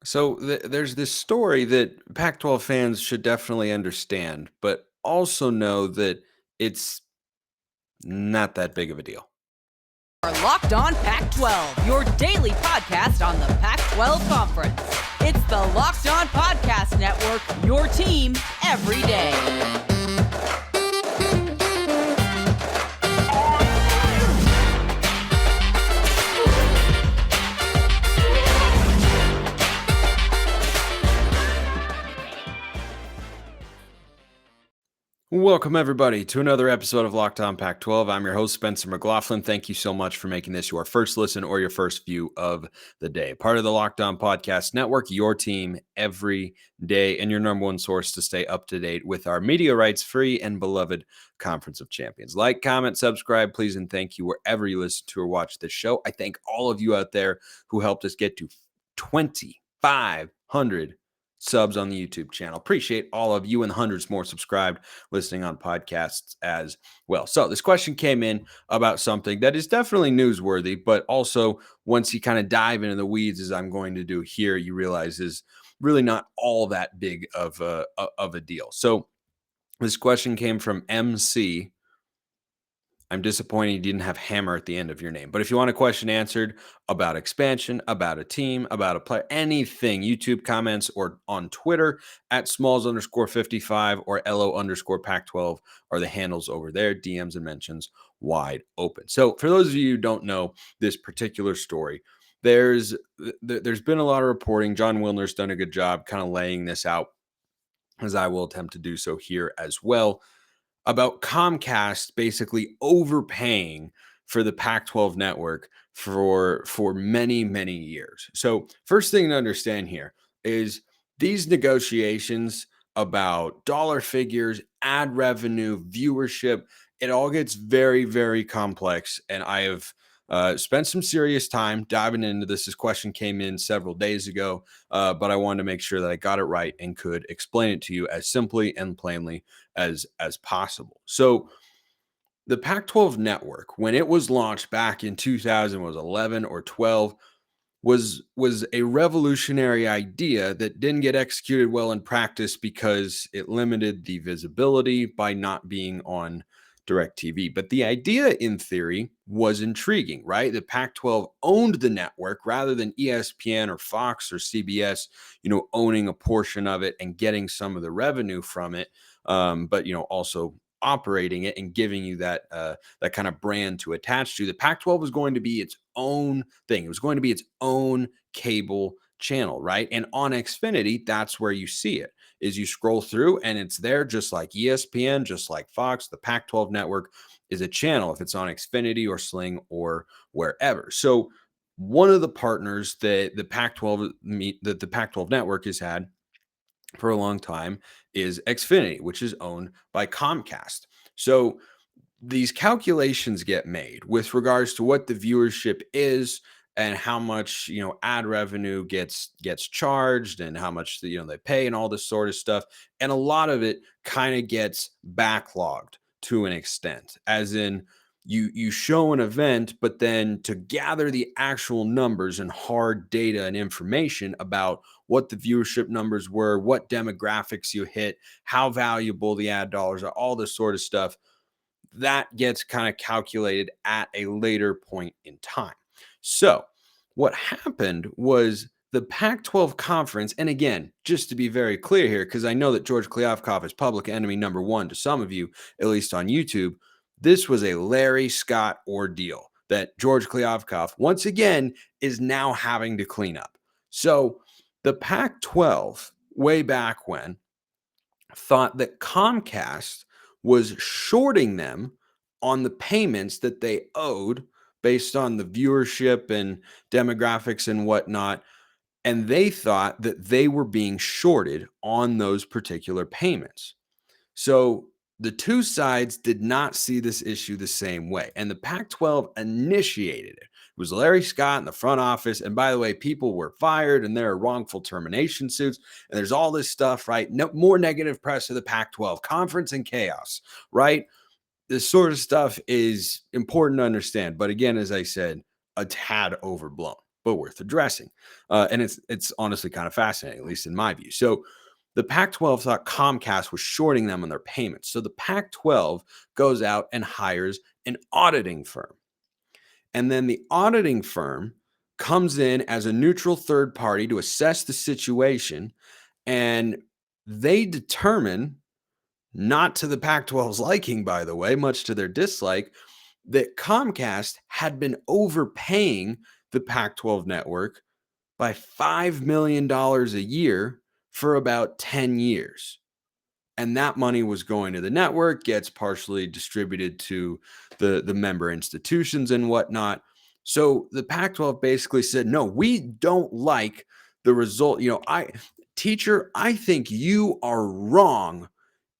So there's this story that Pac-12 fans should definitely understand, but also know that it's not that big of a deal. Are Locked On Pac-12, your daily podcast on the Pac-12 Conference. It's the Locked On Podcast Network, your team every day. Welcome, everybody, to another episode of Locked On Pac-12. I'm your host, Spencer McLaughlin. Thank you so much for making this your first listen or your first view of the day. Part of the Locked On Podcast Network, your team every day, and your number one source to stay up to date with our media rights free and beloved Conference of Champions. Like, comment, subscribe, please, and thank you wherever you listen to or watch this show. I thank all of you out there who helped us get to 2,500 subs on the YouTube channel. Appreciate all of you and hundreds more subscribed listening on podcasts as well. So this question came in about something that is definitely newsworthy, but also once you kind of dive into the weeds, as I'm going to do here, you realize is really not all that big of a deal. So this question came from MC. I'm disappointed you didn't have Hammer at the end of your name. But if you want a question answered about expansion, about a team, about a player, anything, YouTube comments or on Twitter at Smalls_55 or LO_Pac-12 are the handles over there. DMs and mentions wide open. So for those of you who don't know this particular story, there's been a lot of reporting. John Wilner's done a good job kind of laying this out, as I will attempt to do so here as well, about Comcast basically overpaying for the Pac-12 network for many, many years. So first thing to understand here is these negotiations about dollar figures, ad revenue, viewership, it all gets very, very complex. And I have spent some serious time diving into this. This question came in several days ago, but I wanted to make sure that I got it right and could explain it to you as simply and plainly as possible. So the Pac-12 network, when it was launched back in 2011 or 12, was a revolutionary idea that didn't get executed well in practice because it limited the visibility by not being on DirecTV. But the idea in theory was intriguing, right? The Pac-12 owned the network rather than ESPN or Fox or CBS, owning a portion of it and getting some of the revenue from it. But also operating it and giving you that kind of brand to attach to. The Pac-12 was going to be its own thing. It was going to be its own cable channel, right? And on Xfinity, that's where you see it. Is you scroll through and it's there, just like ESPN, just like Fox. The Pac-12 network is a channel if it's on Xfinity or Sling or wherever. So one of the partners that the Pac-12 network has had for a long time is Xfinity, which is owned by Comcast. So these calculations get made with regards to what the viewership is and how much ad revenue gets charged and how much they pay and all this sort of stuff, and a lot of it kind of gets backlogged to an extent, as in you show an event, but then to gather the actual numbers and hard data and information about what the viewership numbers were, what demographics you hit, how valuable the ad dollars are, all this sort of stuff, that gets kind of calculated at a later point in time. So what happened was the Pac-12 conference, and again, just to be very clear here, because I know that George Kliavkoff is public enemy number one to some of you, at least on YouTube, this was a Larry Scott ordeal that George Kliavkoff, once again, is now having to clean up. So the Pac-12, way back when, thought that Comcast was shorting them on the payments that they owed based on the viewership and demographics and whatnot. And they thought that they were being shorted on those particular payments. So the two sides did not see this issue the same way. And the Pac-12 initiated it. It was Larry Scott in the front office. And by the way, people were fired and there are wrongful termination suits. And there's all this stuff, right? No more negative press of the Pac-12, conference and chaos, right? This sort of stuff is important to understand. But again, as I said, a tad overblown. but worth addressing. And it's honestly kind of fascinating, at least in my view. So the Pac-12 thought Comcast was shorting them on their payments. So the Pac-12 goes out and hires an auditing firm. And then the auditing firm comes in as a neutral third party to assess the situation. And they determine, not to the Pac-12's liking, by the way, much to their dislike, that Comcast had been overpaying the Pac-12 network by $5 million a year for about 10 years. And that money was going to the network, gets partially distributed to the member institutions and whatnot. So the Pac-12 basically said, no, we don't like the result. I think you are wrong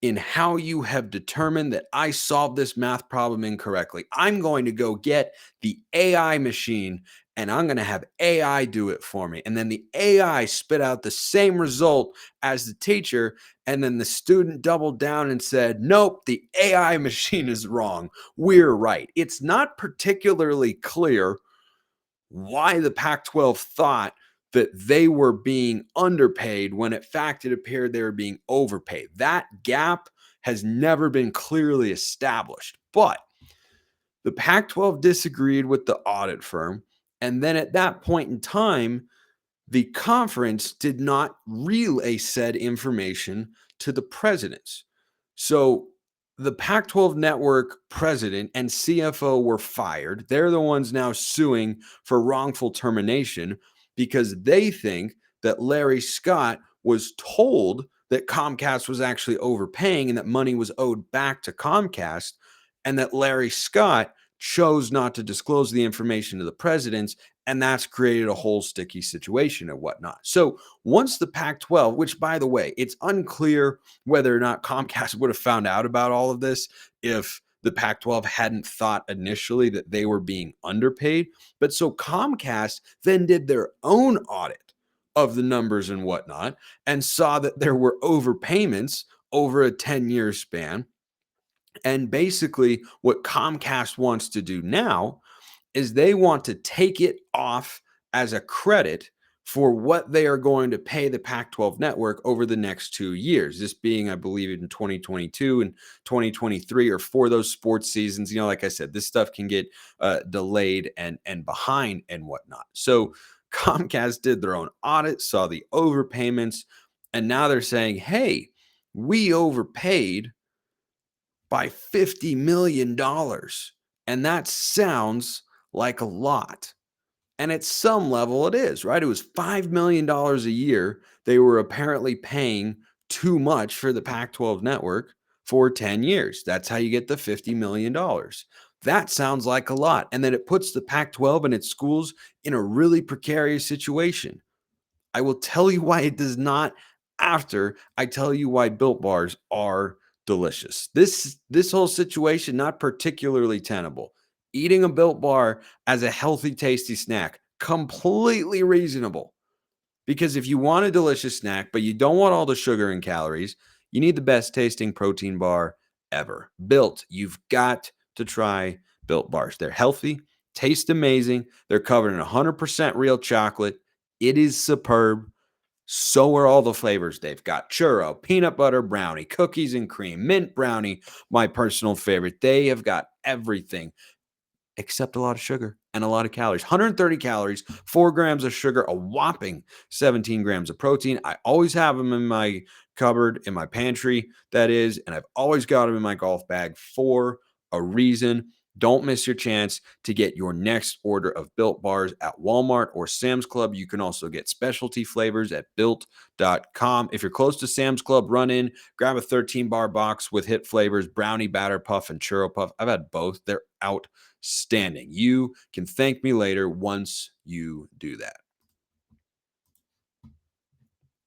in how you have determined that I solved this math problem incorrectly. I'm going to go get the AI machine and I'm going to have AI do it for me. And then the AI spit out the same result as the teacher. And then the student doubled down and said, nope, the AI machine is wrong. We're right. It's not particularly clear why the Pac-12 thought that they were being underpaid when in fact it appeared they were being overpaid. That gap has never been clearly established. But the Pac-12 disagreed with the audit firm. And then at that point in time, the conference did not relay said information to the presidents. So the Pac-12 network president and CFO were fired. They're the ones now suing for wrongful termination because they think that Larry Scott was told that Comcast was actually overpaying and that money was owed back to Comcast, and that Larry Scott chose not to disclose the information to the presidents, and that's created a whole sticky situation and whatnot. So once the Pac-12, which by the way, it's unclear whether or not Comcast would have found out about all of this if the Pac-12 hadn't thought initially that they were being underpaid. But so Comcast then did their own audit of the numbers and whatnot and saw that there were overpayments over a 10-year span. And basically what Comcast wants to do now is they want to take it off as a credit for what they are going to pay the Pac-12 network over the next 2 years. This being, I believe, in 2022 and 2023, or for those sports seasons. Like I said, this stuff can get delayed and behind and whatnot. So Comcast did their own audit, saw the overpayments, and now they're saying, hey, we overpaid by $50 million. And that sounds like a lot. And at some level it is, right? It was $5 million a year. They were apparently paying too much for the Pac-12 network for 10 years. That's how you get the $50 million. That sounds like a lot. And then it puts the Pac-12 and its schools in a really precarious situation. I will tell you why it does not after I tell you why Built Bars are delicious. This whole situation, not particularly tenable. Eating a Built Bar as a healthy, tasty snack, completely reasonable. Because if you want a delicious snack, but you don't want all the sugar and calories, you need the best tasting protein bar ever. Built, you've got to try Built Bars. They're healthy, taste amazing. They're covered in 100% real chocolate. It is superb. So are all the flavors. They've got churro, peanut butter brownie, cookies and cream, mint brownie, my personal favorite. They have got everything except a lot of sugar and a lot of calories. 130 calories, 4 grams of sugar, a whopping 17 grams of protein. I always have them in my cupboard, in my pantry, that is, and I've always got them in my golf bag for a reason. Don't miss your chance to get your next order of Built Bars at Walmart or Sam's Club. You can also get specialty flavors at built.com. If you're close to Sam's Club, run in, grab a 13-bar box with hit flavors, brownie batter puff and churro puff. I've had both. They're outstanding. You can thank me later once you do that.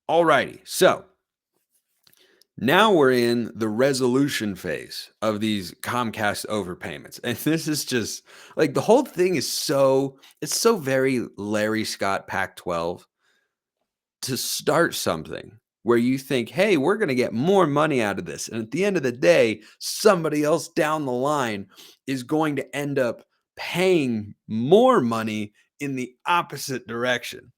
All righty. So now we're in the resolution phase of these Comcast overpayments. And this is just like the whole thing is it's so very Larry Scott Pac-12 to start something where you think, hey, we're going to get more money out of this. And at the end of the day, somebody else down the line is going to end up paying more money in the opposite direction.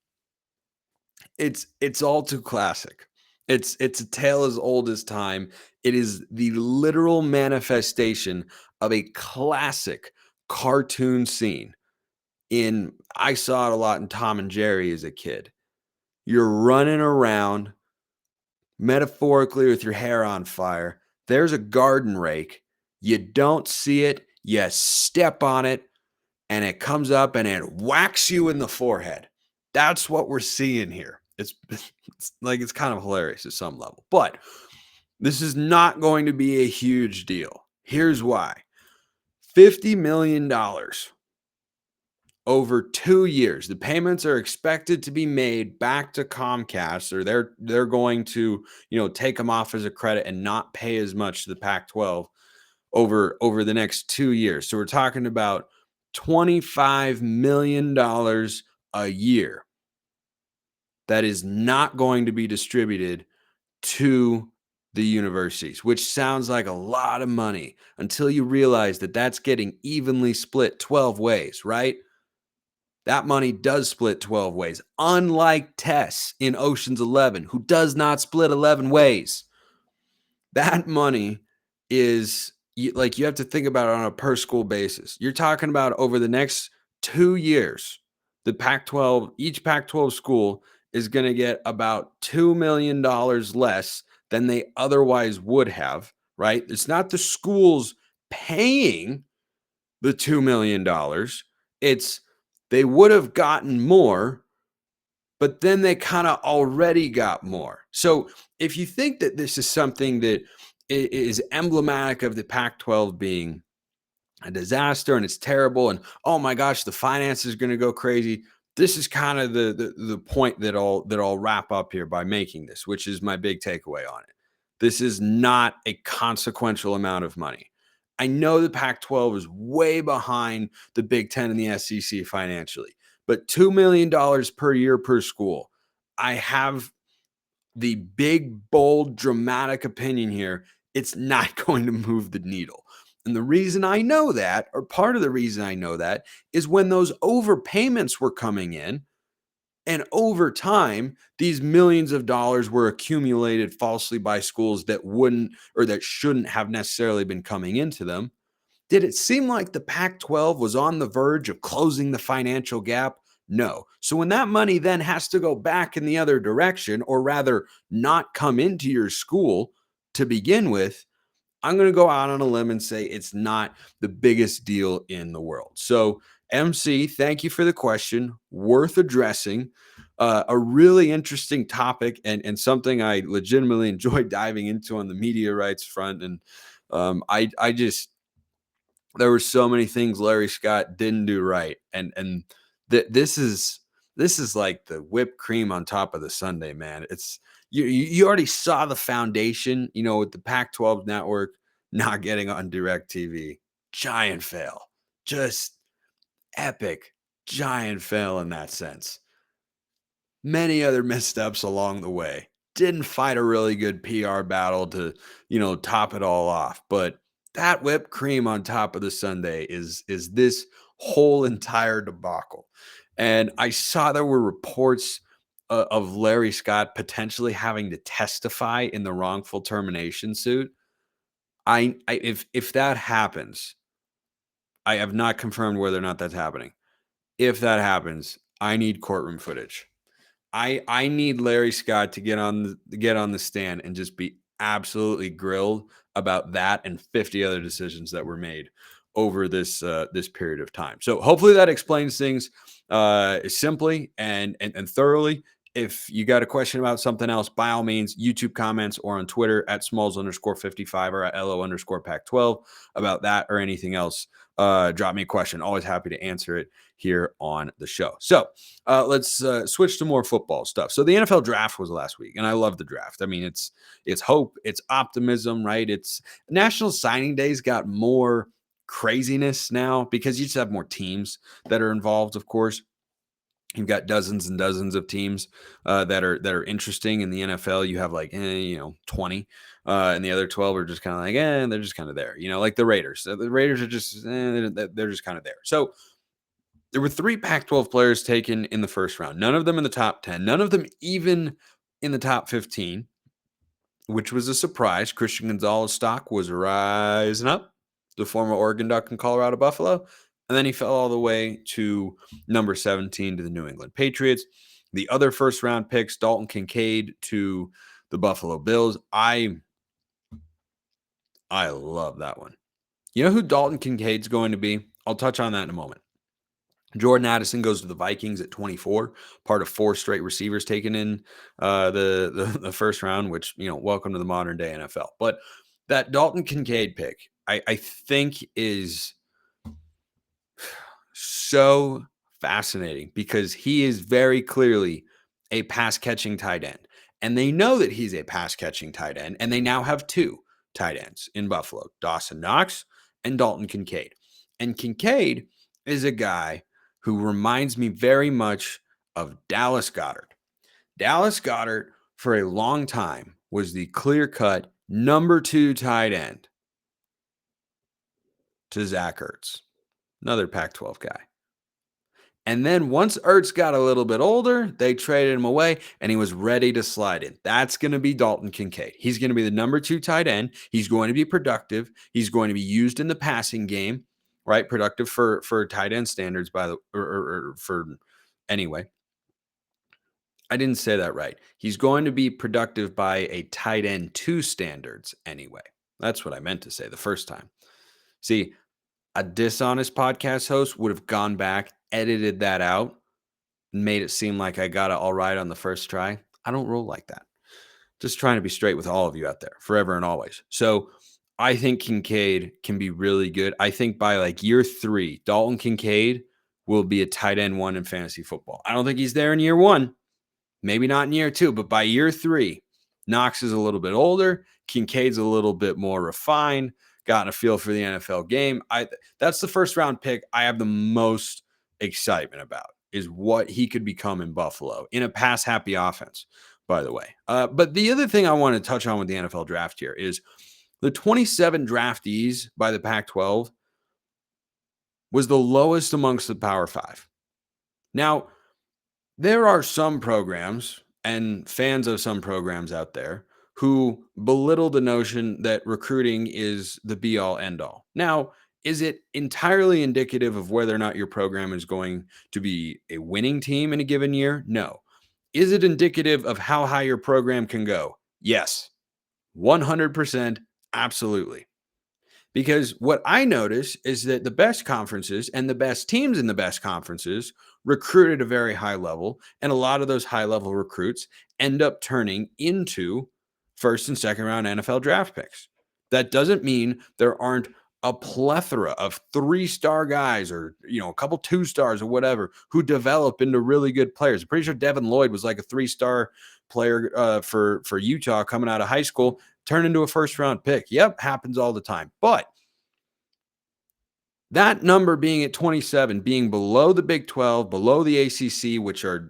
It's all too classic. It's a tale as old as time. It is the literal manifestation of a classic cartoon scene. I saw it a lot in Tom and Jerry as a kid. You're running around metaphorically with your hair on fire. There's a garden rake. You don't see it. You step on it, and it comes up and it whacks you in the forehead. That's what we're seeing here. It's kind of hilarious at some level, but this is not going to be a huge deal. Here's why. $50 million over 2 years. The payments are expected to be made back to Comcast, or they're going to, take them off as a credit and not pay as much to the Pac-12 over the next 2 years. So we're talking about $25 million a year that is not going to be distributed to the universities, which sounds like a lot of money until you realize that that's getting evenly split 12 ways, right? That money does split 12 ways, unlike Tess in Ocean's 11, who does not split 11 ways. That money is, you have to think about it on a per school basis. You're talking about over the next 2 years, the Pac-12, each Pac-12 school is going to get about $2 million less than they otherwise would have, right? It's not the schools paying the $2 million. It's they would have gotten more, but then they kind of already got more. So if you think that this is something that is emblematic of the Pac-12 being a disaster and it's terrible and, oh my gosh, the finances are going to go crazy, this is kind of the point that I'll wrap up here by making this, which is my big takeaway on it. This is not a consequential amount of money. I know the Pac-12 is way behind the Big Ten and the SEC financially, but $2 million per year per school. I have the big, bold, dramatic opinion here. It's not going to move the needle. And the reason I know that, or part of the reason I know that, is when those overpayments were coming in, and over time, these millions of dollars were accumulated falsely by schools that wouldn't or that shouldn't have necessarily been coming into them. Did it seem like the Pac-12 was on the verge of closing the financial gap? No. So when that money then has to go back in the other direction, or rather not come into your school to begin with, I'm going to go out on a limb and say it's not the biggest deal in the world. So, MC, thank you for the question. Worth addressing. A really interesting topic and something I legitimately enjoyed diving into on the media rights front. And I just, there were so many things Larry Scott didn't do right. And this is like the whipped cream on top of the sundae, man. It's, you already saw the foundation, with the Pac-12 network not getting on DirecTV. Giant fail. Just epic, giant fail in that sense. Many other missteps along the way. Didn't fight a really good PR battle to, top it all off. But that whipped cream on top of the sundae is this whole entire debacle. And I saw there were reports of Larry Scott potentially having to testify in the wrongful termination suit. If that happens, I have not confirmed whether or not that's happening. If that happens, I need courtroom footage. I need Larry Scott to get on the stand and just be absolutely grilled about that and 50 other decisions that were made over this period of time. So hopefully that explains things simply and thoroughly. If you got a question about something else, by all means, YouTube comments or on Twitter at Smalls_55 or at LO_Pac-12 about that or anything else. Drop me a question. Always happy to answer it here on the show. So let's switch to more football stuff. So the NFL draft was last week, and I love the draft. I mean, it's hope, it's optimism, right? It's National Signing Days got more craziness now because you just have more teams that are involved, of course. You've got dozens and dozens of teams that are interesting in the NFL. You have 20, and the other 12 are just kind of they're just kind of there. Like the Raiders. The Raiders are just they're just kind of there. So There were 3 Pac-12 players taken in the first round, none of them in the top 10, none of them even in the top 15, which was a surprise. Christian Gonzalez stock was rising up, the former Oregon Duck and Colorado Buffalo, and then he fell all the way to number 17 to the New England Patriots. The other first round picks, Dalton Kincaid to the Buffalo Bills. I love that one. You know who Dalton Kincaid's going to be? I'll touch on that in a moment. Jordan Addison goes to the Vikings at 24, part of 4 straight receivers taken in the first round, which, welcome to the modern day NFL. But that Dalton Kincaid pick, I think is so fascinating because he is very clearly a pass-catching tight end. And they know that he's a pass-catching tight end, and they now have 2 tight ends in Buffalo, Dawson Knox and Dalton Kincaid. And Kincaid is a guy who reminds me very much of Dallas Goedert. Dallas Goedert, for a long time, was the clear-cut number 2 tight end to Zach Ertz, another Pac-12 guy. And then once Ertz got a little bit older, they traded him away, and he was ready to slide in. That's going to be Dalton Kincaid. He's going to be the number 2 tight end. He's going to be productive. He's going to be used in the passing game, right? Productive for tight end standards, anyway. I didn't say that right. He's going to be productive by a tight end 2 standards anyway. That's what I meant to say the first time. See, a dishonest podcast host would have gone back, edited that out, and made it seem like I got it all right on the first try. I don't roll like that. Just trying to be straight with all of you out there, forever and always. So I think Kincaid can be really good. I think by like year 3, Dalton Kincaid will be a tight end 1 in fantasy football. I don't think he's there in year 1. Maybe not in year 2, but by year 3, Knox is a little bit older. Kincaid's a little bit more refined, gotten a feel for the NFL game. That's the first round pick I have the most excitement about, is what he could become in Buffalo in a pass happy offense, by the way. But the other thing I want to touch on with the NFL draft here is the 27 draftees by the Pac-12 was the lowest amongst the Power 5. Now, there are some programs and fans of some programs out there who belittle the notion that recruiting is the be-all, end-all. Now, is it entirely indicative of whether or not your program is going to be a winning team in a given year? No. Is it indicative of how high your program can go? Yes. 100%, absolutely. Because what I notice is that the best conferences and the best teams in the best conferences recruit at a very high level, and a lot of those high-level recruits end up turning into first and second round NFL draft picks. That doesn't mean there aren't a plethora of 3-star guys or, a couple 2-stars or whatever who develop into really good players. I'm pretty sure Devin Lloyd was like a 3-star player for Utah coming out of high school, turned into a first-round pick. Yep, happens all the time. But that number being at 27, being below the Big 12, below the ACC, which are,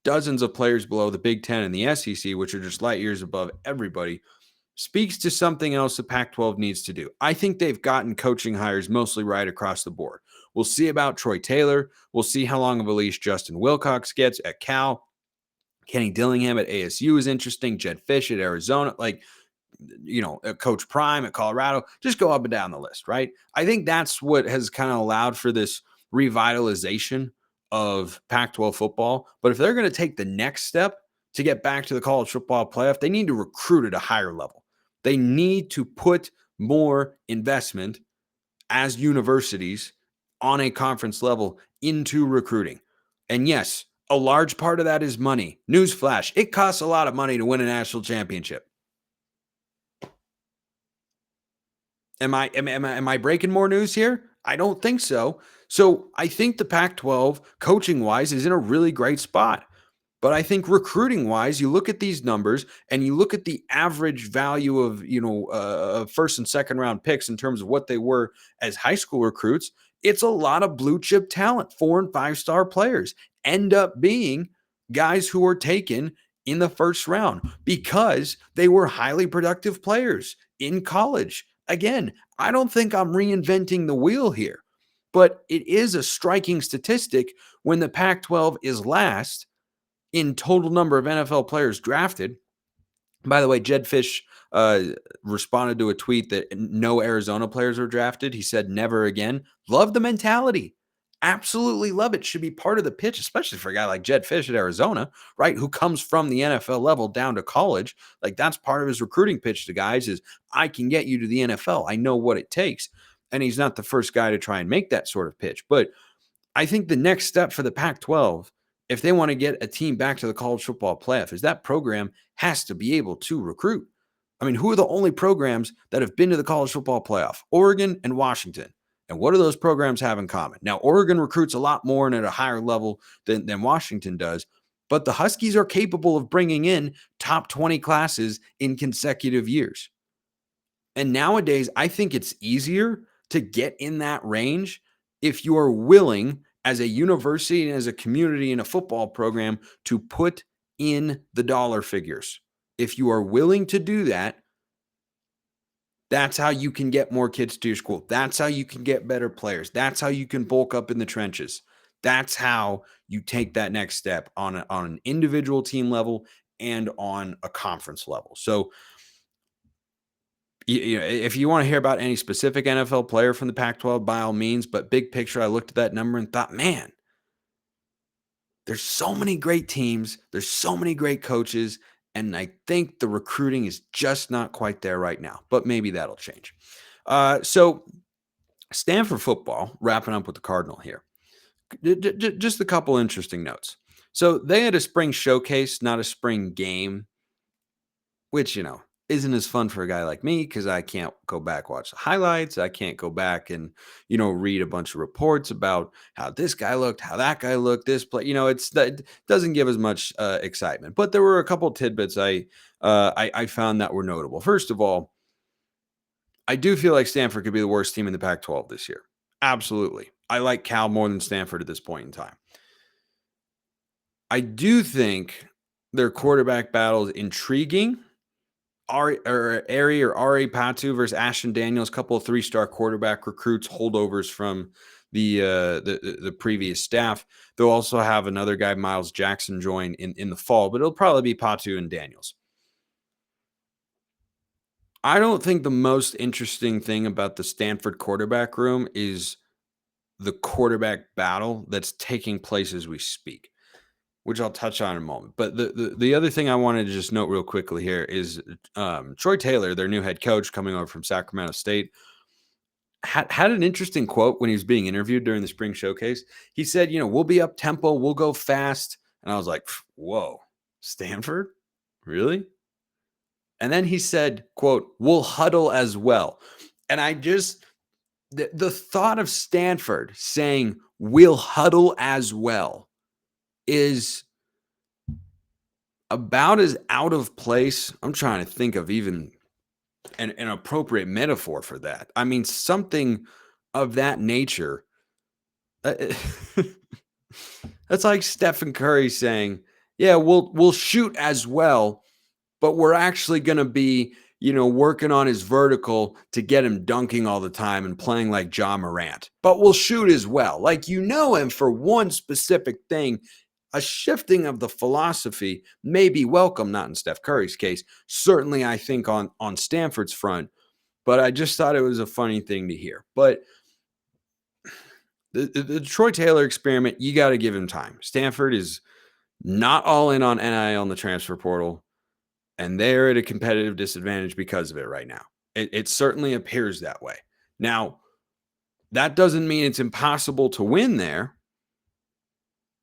dozens of players below the Big 10 and the SEC, which are just light years above everybody, speaks to something else the Pac-12 needs to do. I think they've gotten coaching hires mostly right across the board. We'll see about Troy Taylor. We'll see how long of a leash Justin Wilcox gets at Cal. Kenny Dillingham at ASU is interesting. Jed Fish at Arizona. Coach Prime at Colorado. Just go up and down the list, right? I think that's what has kind of allowed for this revitalization of Pac-12 football. But if they're going to take the next step to get back to the college football playoff, they need to recruit at a higher level. They need to put more investment as universities on a conference level into recruiting. And yes, a large part of that is money. Newsflash, it costs a lot of money to win a national championship. Am I breaking more news here? I don't think so. So I think the Pac-12 coaching-wise is in a really great spot. But I think recruiting-wise, you look at these numbers and you look at the average value of first and second round picks in terms of what they were as high school recruits. It's a lot of blue chip talent. 4- and 5-star players end up being guys who are taken in the first round because they were highly productive players in college. Again, I don't think I'm reinventing the wheel here. But it is a striking statistic when the Pac-12 is last in total number of NFL players drafted. By the way, Jed Fish responded to a tweet that no Arizona players were drafted. He said, never again. Love the mentality. Absolutely love it. Should be part of the pitch, especially for a guy like Jed Fish at Arizona, right? Who comes from the NFL level down to college. Like, that's part of his recruiting pitch to guys is, I can get you to the NFL. I know what it takes. And he's not the first guy to try and make that sort of pitch. But I think the next step for the Pac-12, if they want to get a team back to the college football playoff, is that program has to be able to recruit. I mean, who are the only programs that have been to the college football playoff? Oregon and Washington. And what do those programs have in common? Now, Oregon recruits a lot more and at a higher level than Washington does, but the Huskies are capable of bringing in top 20 classes in consecutive years. And nowadays, I think it's easier to get in that range if you are willing, as a university and as a community and a football program, to put in the dollar figures. If you are willing to do that, that's how you can get more kids to your school. That's how you can get better players. That's how you can bulk up in the trenches. That's how you take that next step on an individual team level and on a conference level. So, if you want to hear about any specific NFL player from the Pac-12, by all means. But big picture, I looked at that number and thought, man, there's so many great teams. There's so many great coaches. And I think the recruiting is just not quite there right now. But maybe that'll change. So Stanford Football, wrapping up with the Cardinal here. Just a couple interesting notes. So they had a spring showcase, not a spring game, which, isn't as fun for a guy like me because I can't go back, watch the highlights. I can't go back and, read a bunch of reports about how this guy looked, how that guy looked, this play. It doesn't give as much excitement. But there were a couple tidbits I found that were notable. First of all, I do feel like Stanford could be the worst team in the Pac-12 this year. Absolutely. I like Cal more than Stanford at this point in time. I do think their quarterback battle is intriguing. Ari Patu versus Ashton Daniels, a couple of 3-star quarterback recruits, holdovers from the previous staff. They'll also have another guy, Miles Jackson, join in the fall, but it'll probably be Patu and Daniels. I don't think the most interesting thing about the Stanford quarterback room is the quarterback battle that's taking place as we speak, which I'll touch on in a moment. But the other thing I wanted to just note real quickly here is Troy Taylor, their new head coach coming over from Sacramento State, had an interesting quote when he was being interviewed during the spring showcase. He said, we'll be up tempo, we'll go fast. And I was like, whoa, Stanford? Really? And then he said, quote, we'll huddle as well. And I just, the thought of Stanford saying we'll huddle as well is about as out of place. I'm trying to think of even an appropriate metaphor for that. I mean, something of that nature. That's like Stephen Curry saying, yeah, we'll shoot as well, but we're actually going to be, working on his vertical to get him dunking all the time and playing like Ja Morant. But we'll shoot as well. Like, him for one specific thing. A shifting of the philosophy may be welcome, not in Steph Curry's case. Certainly, I think on Stanford's front. But I just thought it was a funny thing to hear. But the Troy Taylor experiment, you got to give him time. Stanford is not all in on NIL in the transfer portal. And they're at a competitive disadvantage because of it right now. It certainly appears that way. Now, that doesn't mean it's impossible to win there,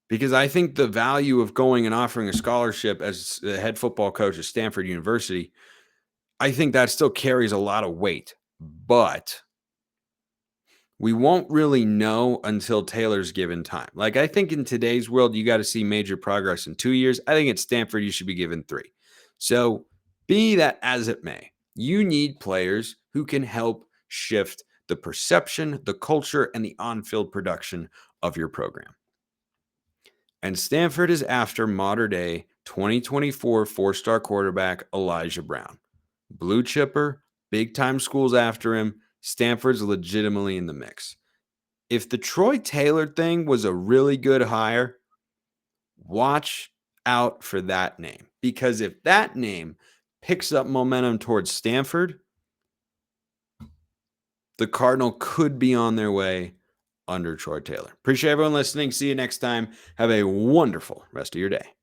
because I think the value of going and offering a scholarship as the head football coach at Stanford University, I think that still carries a lot of weight. But we won't really know until Taylor's given time. Like, I think in today's world, you got to see major progress in 2 years. I think at Stanford, you should be given 3. So be that as it may, you need players who can help shift the perception, the culture, and the on-field production of your program. And Stanford is after modern-day 2024 4-star quarterback Elijah Brown. Blue chipper, big-time schools after him. Stanford's legitimately in the mix. if the Troy Taylor thing was a really good hire, watch out for that name. Because if that name picks up momentum towards Stanford, the Cardinal could be on their way under Troy Taylor. Appreciate everyone listening. See you next time. Have a wonderful rest of your day.